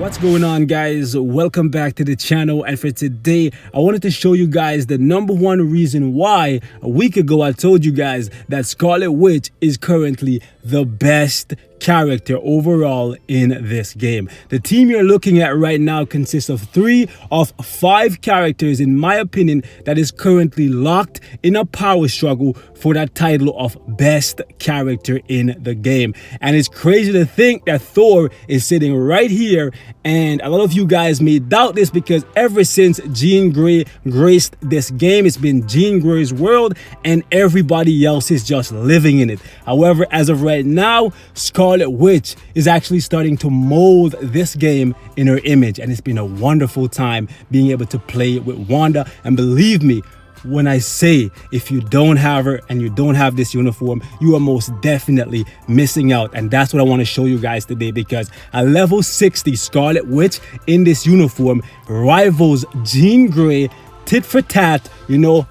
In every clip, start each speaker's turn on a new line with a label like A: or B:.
A: What's going on, guys? Welcome back to the channel, and for today I wanted to show you guys the #1 reason why a week ago I told you guys that Scarlet Witch is currently the best character overall in this game. The team you're looking at right now consists of 3 of 5 characters, in my opinion, that is currently locked in a power struggle for that title of best character in the game. And it's crazy to think that Thor is sitting right here, and a lot of you guys may doubt this because ever since Jean Grey graced this game, it's been Jean Grey's world and everybody else is just living in it. However, as of right now, Scarlet Witch is actually starting to mold this game in her image, and it's been a wonderful time being able to play with Wanda. And believe me when I say, if you don't have her and you don't have this uniform, you are most definitely missing out. And that's what I want to show you guys today, because a level 60 Scarlet Witch in this uniform rivals Jean Grey tit for tat,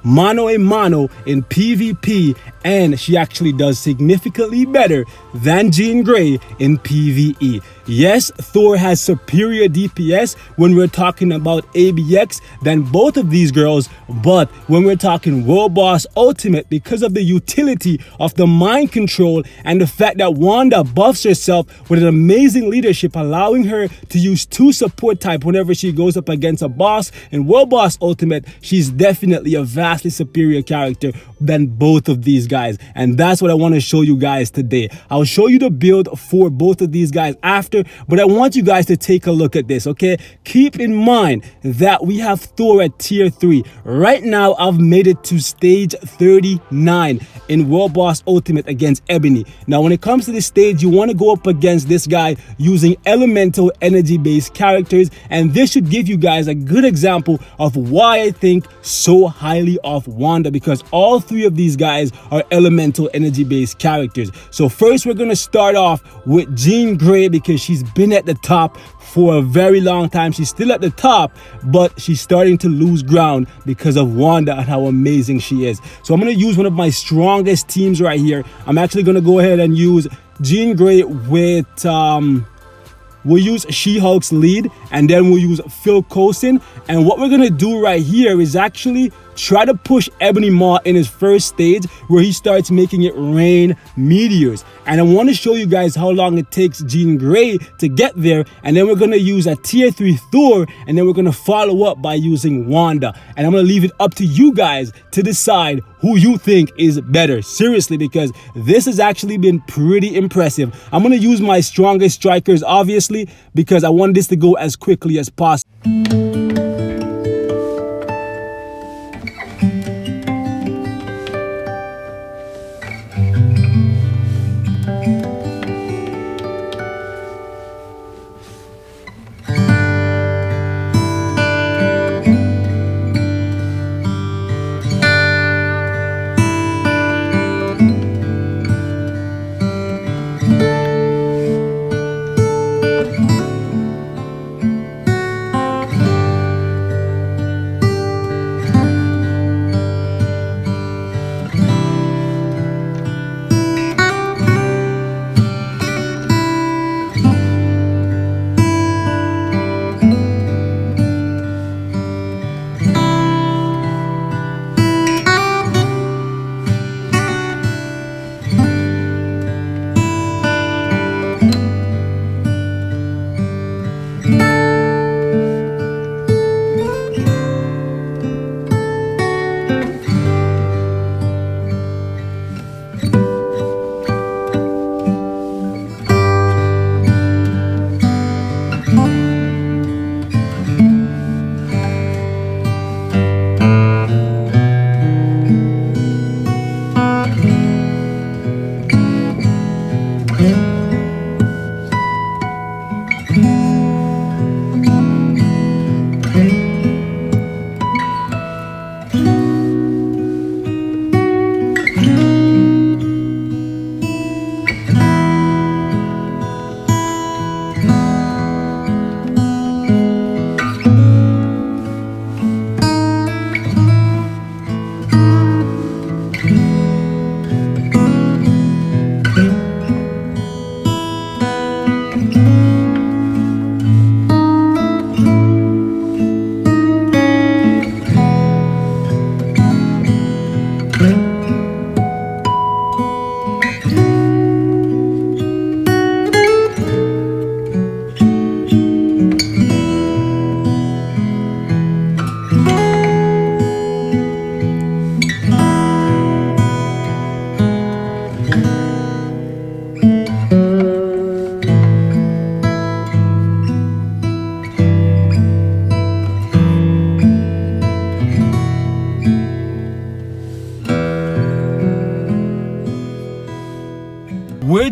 A: mano a mano in PvP, and she actually does significantly better than Jean Grey in PvE. Yes, Thor has superior DPS when we're talking about ABX than both of these girls, but when we're talking World Boss Ultimate, because of the utility of the mind control and the fact that Wanda buffs herself with an amazing leadership, allowing her to use 2 support type whenever she goes up against a boss, in World Boss Ultimate, she's definitely a vastly superior character than both of these guys. And that's what I want to show you guys today. I'll show you the build for both of these guys after, but I want you guys to take a look at this, okay? Keep in mind that we have Thor at tier 3. Right now, I've made it to stage 39 in World Boss Ultimate against Ebony. Now, when it comes to this stage, you want to go up against this guy using elemental energy-based characters, and this should give you guys a good example of why I think so highly of Wanda, because all 3 of these guys are elemental energy-based characters. So first, we're going to start off with Jean Grey, because she's been at the top for a very long time. She's still at the top, but she's starting to lose ground because of Wanda and how amazing she is. So I'm going to use one of my strongest teams right here. I'm actually going to go ahead and use Jean Grey with we'll use She-Hulk's lead, and then we'll use Phil Coulson. And what we're gonna do right here is actually try to push Ebony Maw in his first stage, where he starts making it rain meteors. And I want to show you guys how long it takes Jean Grey to get there, and then we're going to use a tier 3 Thor, and then we're going to follow up by using Wanda. And I'm going to leave it up to you guys to decide who you think is better. Seriously, because this has actually been pretty impressive. I'm going to use my strongest strikers, obviously, because I want this to go as quickly as possible.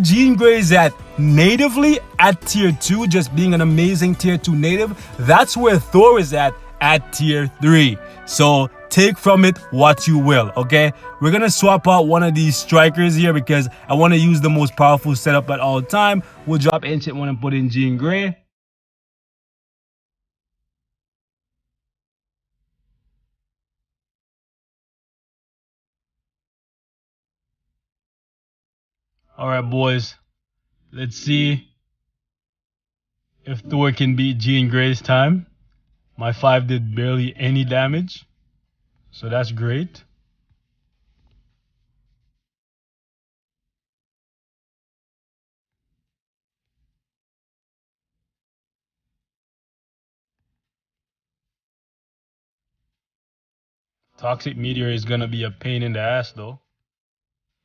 A: Jean Grey is at natively at tier 2, just being an amazing tier 2 native, that's where Thor is at tier 3. So take from it what you will, okay? We're gonna swap out one of these strikers here because I want to use the most powerful setup at all time. We'll drop Ancient One and put in Jean Grey. Alright boys, let's see if Thor can beat Jean Grey's time. My 5 did barely any damage, so that's great. Toxic Meteor is gonna be a pain in the ass though,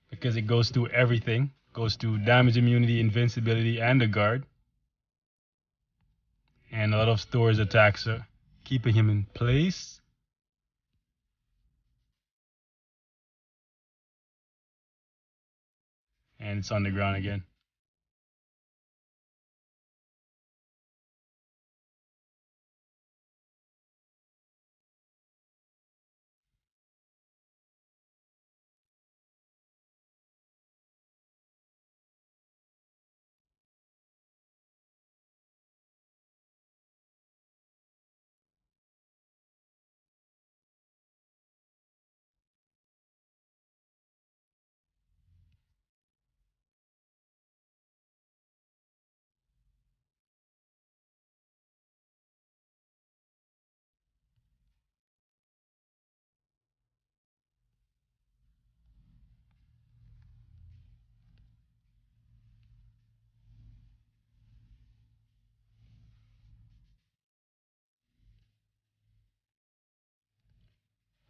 A: because it goes through everything. Goes through damage, immunity, invincibility, and the guard. And a lot of Thor's attacks are keeping him in place. And it's on the ground again.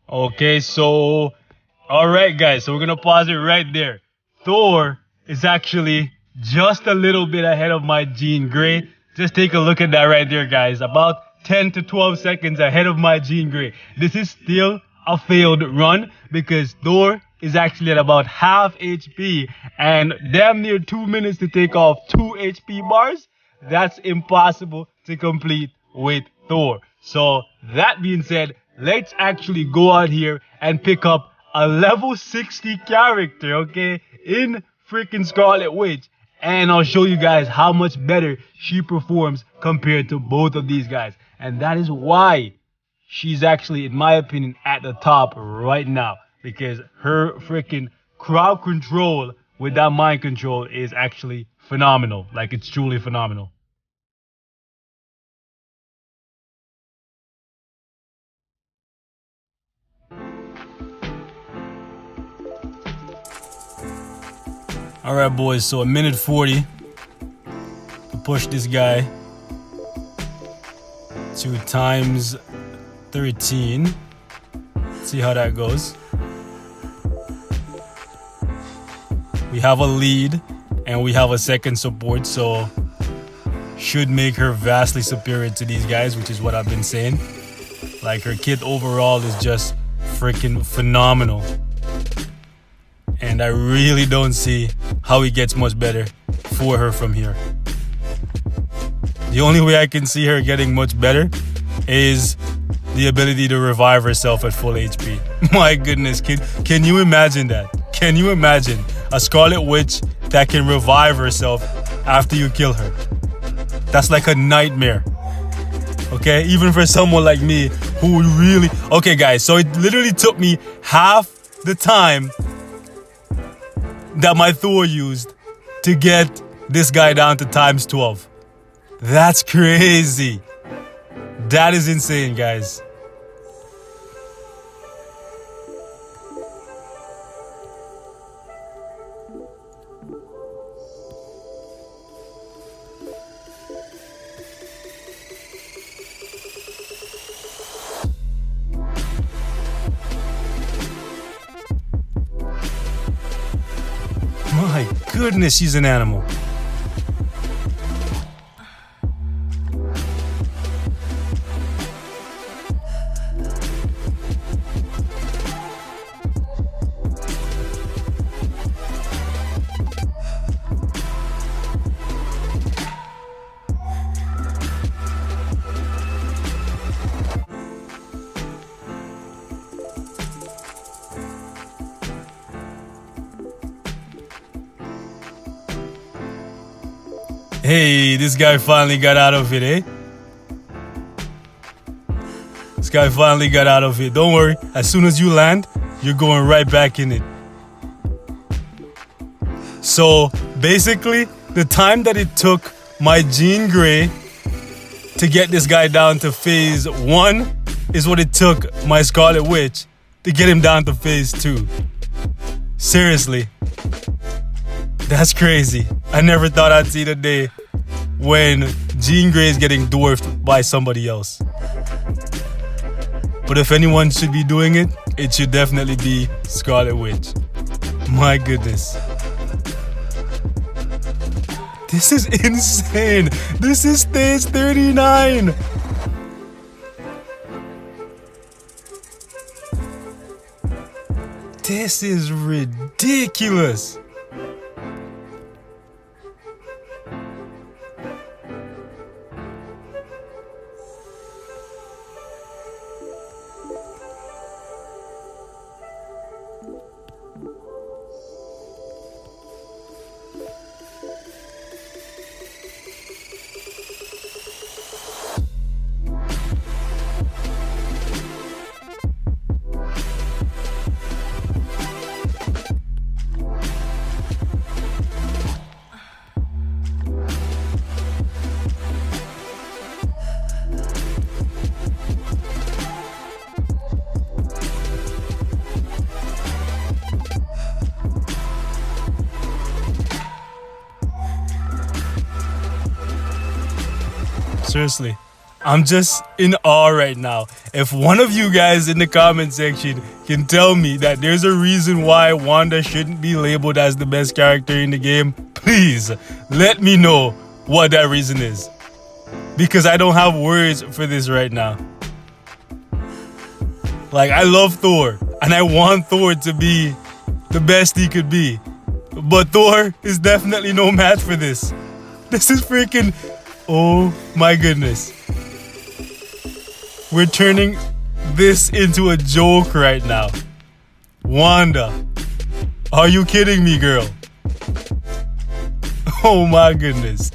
A: Okay, so alright guys, so we're gonna pause it right there. Thor is actually just a little bit ahead of my Jean Grey. Just take a look at that right there, guys. About 10 to 12 seconds ahead of my Jean Grey. This is still a failed run because Thor is actually at about half HP and damn near 2 minutes to take off 2 HP bars. That's impossible to complete with Thor. So that being said, let's actually go out here and pick up a level 60 character, okay, in freaking Scarlet Witch. And I'll show you guys how much better she performs compared to both of these guys. And that is why she's actually, in my opinion, at the top right now. Because her freaking crowd control with that mind control is actually phenomenal. Like, it's truly phenomenal. Alright boys, so a minute 40 to push this guy to times 13. See how that goes. We have a lead and we have a second support, so should make her vastly superior to these guys, which is what I've been saying. Like, her kit overall is just freaking phenomenal. And I really don't see how he gets much better for her from here. The only way I can see her getting much better is the ability to revive herself at full HP. My goodness, can you imagine that? Can you imagine a Scarlet Witch that can revive herself after you kill her? That's like a nightmare. Okay, even for someone like me who really... Okay guys, so it literally took me half the time that my Thor used to get this guy down to times 12. That's crazy. That is insane, guys. My goodness, she's an animal. Hey, this guy finally got out of it, eh? This guy finally got out of it. Don't worry. As soon as you land, you're going right back in it. So basically, the time that it took my Jean Grey to get this guy down to phase 1 is what it took my Scarlet Witch to get him down to phase 2. Seriously. That's crazy. I never thought I'd see the day when Jean Grey is getting dwarfed by somebody else. But if anyone should be doing it, it should definitely be Scarlet Witch. My goodness. This is insane. This is stage 39. This is ridiculous. Seriously, I'm just in awe right now. If one of you guys in the comment section can tell me that there's a reason why Wanda shouldn't be labeled as the best character in the game, please let me know what that reason is. Because I don't have words for this right now. Like, I love Thor, and I want Thor to be the best he could be. But Thor is definitely no match for this. This is freaking... Oh my goodness. We're turning this into a joke right now. Wanda, are you kidding me, girl? Oh my goodness.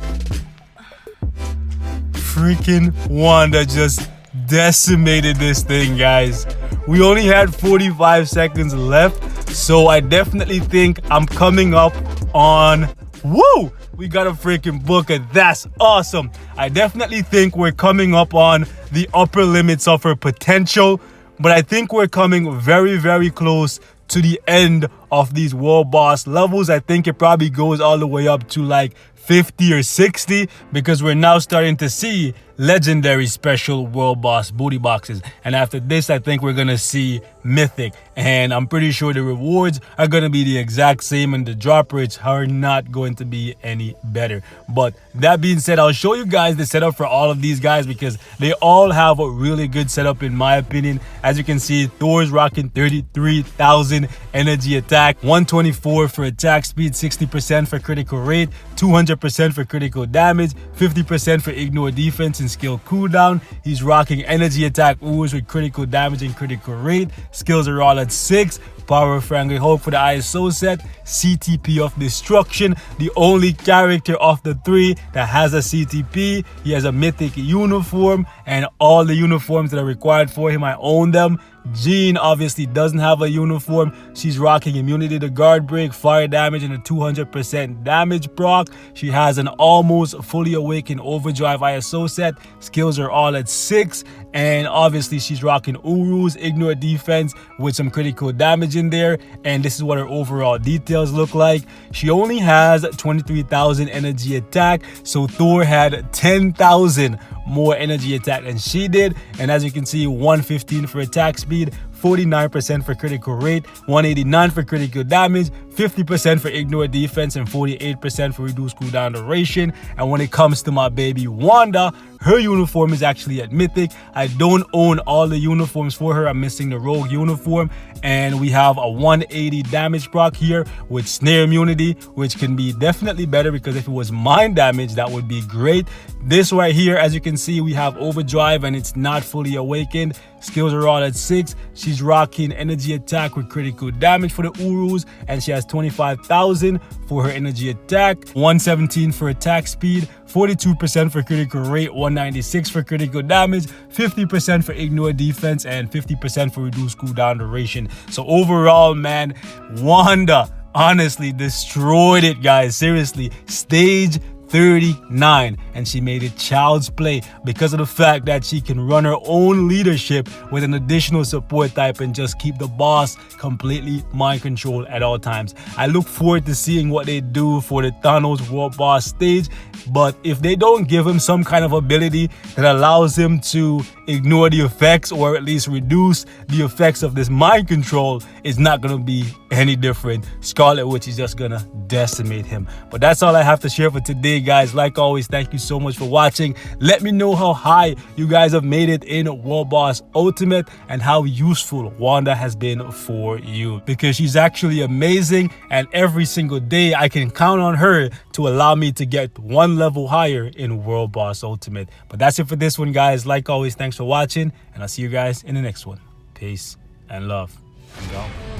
A: Freaking Wanda just decimated this thing, guys. We only had 45 seconds left, so I definitely think I'm coming up on... Woo! We got a freaking book, and that's awesome. I definitely think we're coming up on the upper limits of her potential, but I think we're coming very, very close to the end of these world boss levels. I think it probably goes all the way up to like 50 or 60 because we're now starting to see legendary special world boss booty boxes, and after this I think we're gonna see mythic, and I'm pretty sure the rewards are gonna be the exact same and the drop rates are not going to be any better. But that being said, I'll show you guys the setup for all of these guys because they all have a really good setup in my opinion. As you can see, Thor's rocking 33,000 energy attack, 124 for attack speed, 60% for critical rate, 200% for critical damage, 50% for ignore defense and skill cooldown. He's rocking energy attack ooze with critical damage and critical rate. Skills are all at 6. Power of Angry Hulk for the ISO set. CTP of Destruction, the only character of the 3 that has a CTP. He has a mythic uniform, and all the uniforms that are required for him, I own them. Jean obviously doesn't have a uniform. She's rocking immunity to guard break, fire damage, and a 200% damage proc. She has an almost fully awakened overdrive ISO set. Skills are all at 6, and obviously she's rocking Uru's ignore defense with some critical damage in there, and this is what her overall details look like. She only has 23,000 energy attack, so Thor had 10,000 more energy attack than she did, and as you can see, 115 for attack speed, 49% for critical rate, 189 for critical damage, 50% for ignore defense, and 48% for reduced cooldown duration. And when it comes to my baby Wanda, her uniform is actually at mythic. I don't own all the uniforms for her. I'm missing the rogue uniform, and we have a 180 damage proc here with snare immunity, which can be definitely better because if it was mind damage, that would be great. This right here, as you can see, we have overdrive and it's not fully awakened. Skills are all at 6. She's rocking energy attack with critical damage for the Urus, and she has 25,000 for her energy attack, 117 for attack speed, 42% for critical rate, 196 for critical damage, 50% for ignore defense, and 50% for reduced cooldown duration. So overall, man, Wanda honestly destroyed it, guys. Seriously, stage 39, and she made it child's play because of the fact that she can run her own leadership with an additional support type and just keep the boss completely mind controlled at all times. I look forward to seeing what they do for the Thanos World Boss stage, but if they don't give him some kind of ability that allows him to ignore the effects or at least reduce the effects of this mind control, it's not gonna be any different. Scarlet Witch is just gonna decimate him. But that's all I have to share for today, guys. Like always, thank you so much for watching. Let me know how high you guys have made it in World Boss Ultimate and how useful Wanda has been for you, because she's actually amazing, and every single day I can count on her to allow me to get one level higher in World Boss Ultimate. But that's it for this one, guys. Like always, thanks for watching, and I'll see you guys in the next one. Peace and love. And go.